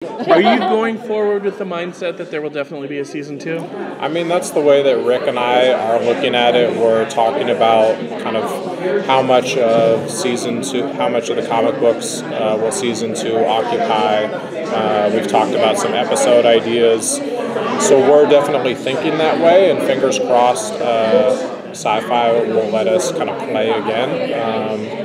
Are you going forward with the mindset that there will definitely be a season 2? I mean, that's the way that Rick and I are looking at it. We're talking about kind of how much of season 2, how much of the comic books will season 2 occupy. We've talked about some episode ideas. So we're definitely thinking that way, and fingers crossed sci-fi will let us kind of play again.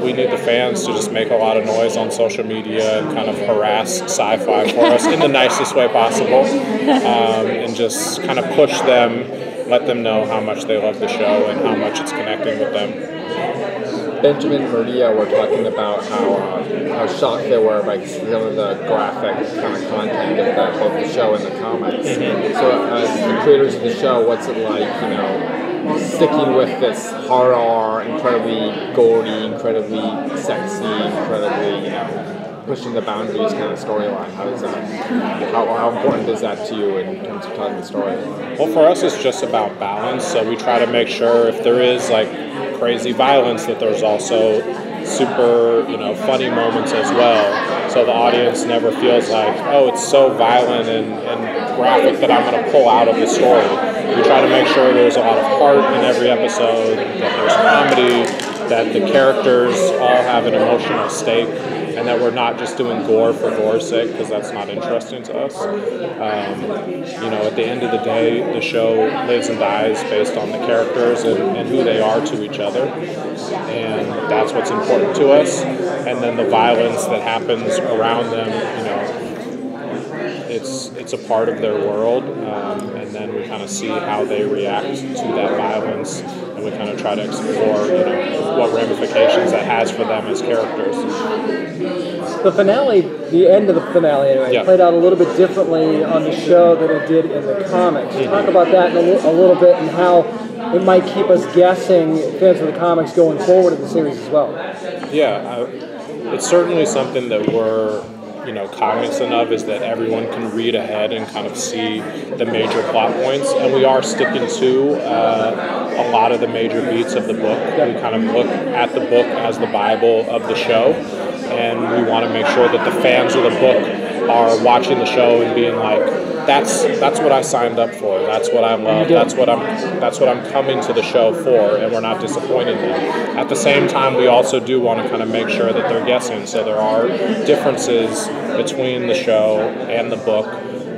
We need the fans to just make a lot of noise on social media and kind of harass sci-fi for us in the nicest way possible, and just kind of push them, let them know how much they love the show and how much it's connecting with them. Benjamin and Maria were talking about how shocked they were by some of the graphic kind of content of both the show and the comics. Mm-hmm. So as the creators of the show, what's it like, sticking with this horror, incredibly gory, incredibly sexy, incredibly, pushing the boundaries kind of storyline? How important is that to you in terms of telling the story? Well, for us, it's just about balance. So we try to make sure if there is like crazy violence, that there's also super, funny moments as well. So the audience never feels like, oh, it's so violent and graphic that I'm going to pull out of the story. We try to make sure there's a lot of heart in every episode, that there's comedy, that the characters all have an emotional stake, and that we're not just doing gore for gore's sake, because that's not interesting to us. At the end of the day, the show lives and dies based on the characters and who they are to each other, and that's what's important to us. And then the violence that happens around them, it's a part of their world, and then we kind of see how they react to that violence, and we kind of try to explore, what ramifications that has for them as characters. The finale, the end of the finale anyway, played out a little bit differently on the show than it did in the comics. Mm-hmm. Talk about that in a little bit, and how it might keep us guessing, fans of the comics, going forward in the series as well. Yeah, it's certainly something that we're cognizant of, is that everyone can read ahead and kind of see the major plot points, and we are sticking to a lot of the major beats of the book. We kind of look at the book as the Bible of the show, and we want to make sure that the fans of the book are watching the show and being like, that's what I signed up for, that's what I love, that's what I'm coming to the show for, and we're not disappointing them. At the same time, we also do want to kind of make sure that they're guessing, so there are differences between the show and the book.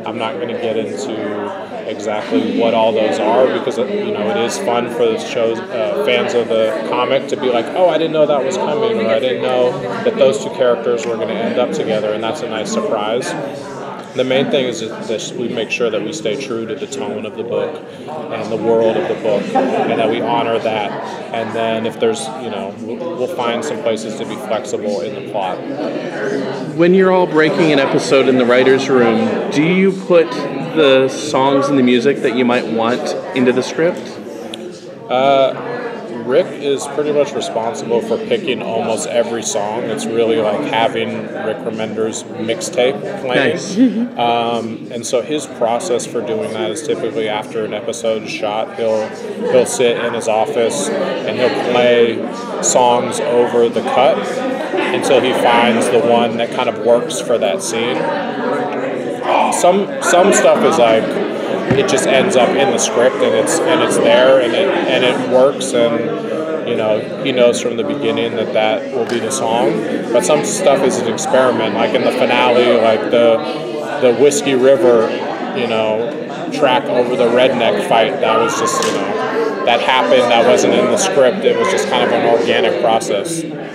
I'm not going to get into exactly what all those are, because it is fun for the show's fans of the comic to be like, oh, I didn't know that was coming, or I didn't know that those two characters were going to end up together, and that's a nice surprise. The main thing is that we make sure that we stay true to the tone of the book and the world of the book, and that we honor that. And then if there's, we'll find some places to be flexible in the plot. When you're all breaking an episode in the writer's room, do you put the songs and the music that you might want into the script? Rick is pretty much responsible for picking almost every song. It's really like having Rick Remender's mixtape playing. Nice. And so his process for doing that is typically after an episode is shot, he'll sit in his office and he'll play songs over the cut until he finds the one that kind of works for that scene. Some stuff is like, it just ends up in the script and it's there and it works, and he knows from the beginning that will be the song. But some stuff is an experiment, like in the finale, like the Whiskey River track over the redneck fight, that was just that happened, that wasn't in the script, it was just kind of an organic process.